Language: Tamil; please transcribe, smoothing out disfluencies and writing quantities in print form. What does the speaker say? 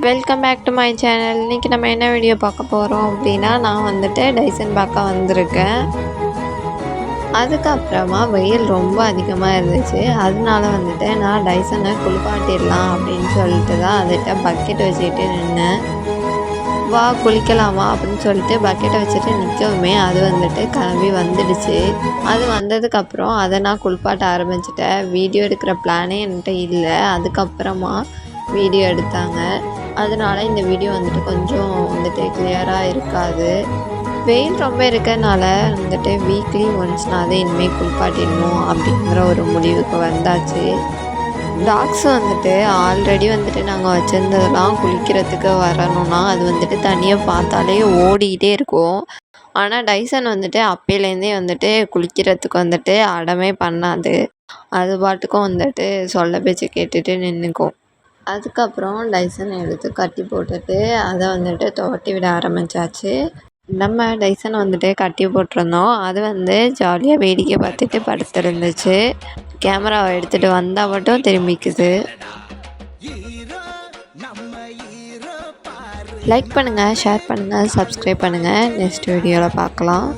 Welcome back to my channel. இன்றைக்கி நம்ம என்ன வீடியோ பார்க்க போகிறோம் அப்படின்னா, நான் வந்துட்டு டைசன் பார்க்க வந்திருக்கேன். அதுக்கப்புறமா வெயில் ரொம்ப அதிகமாக இருந்துச்சு. அதனால வந்துட்டு நான் டைசனை குளிப்பாட்டிடலாம் அப்படின்னு சொல்லிட்டு தான் அதுகிட்ட பக்கெட் வச்சுக்கிட்டு நின்னேன். வா குளிக்கலாமா அப்படின்னு சொல்லிட்டு பக்கெட்டை வச்சுட்டு நிற்கவுமே அது வந்துட்டு கிளம்பி வந்துடுச்சு. அது வந்ததுக்கப்புறம் அதை நான் குளிப்பாட்ட ஆரம்பிச்சிட்டேன். வீடியோ எடுக்கிற பிளானே என்கிட்ட இல்லை. அதுக்கப்புறமா வீடியோ எடுத்தாங்க. அதனால இந்த வீடியோ வந்துட்டு கொஞ்சம் வந்துட்டு கிளியராக இருக்காது. வெயில் ரொம்ப இருக்கறனால வந்துட்டு வீக்லி ஒன்ஸ்னாலே இனிமேல் குளிப்பாட்டிடணும் அப்படிங்கிற ஒரு முடிவுக்கு வந்தாச்சு. டாக்ஸ் வந்துட்டு ஆல்ரெடி வந்துட்டு நாங்கள் வச்சுருந்ததெல்லாம் குளிக்கிறதுக்கு வரணும்னா அது வந்துட்டு தனியாக பார்த்தாலே ஓடிக்கிட்டே இருக்கும். ஆனால் டைசன் வந்துட்டு அப்பையிலேருந்தே வந்துட்டு குளிக்கிறதுக்கு வந்துட்டு அடமே பண்ணாது. அது பாட்டுக்கும் வந்துட்டு சொல்ல பேச்சு கேட்டுட்டு நின்றுக்கும். அதுக்கப்புறம் டைசன் எடுத்து கட்டி போட்டுட்டு அதை வந்துட்டு துவட்டி விட ஆரம்பித்தாச்சு. நம்ம டைசனை வந்துட்டு கட்டி போட்டிருந்தோம். அது வந்து ஜாலியாக வேடிக்கை பார்த்துட்டு படுத்துருந்துச்சு. கேமராவை எடுத்துகிட்டு வந்தால் மட்டும் திரும்பிக்குது. லைக் பண்ணுங்கள், ஷேர் பண்ணுங்கள், சப்ஸ்கிரைப் பண்ணுங்கள். நெக்ஸ்ட் வீடியோவில் பார்க்கலாம்.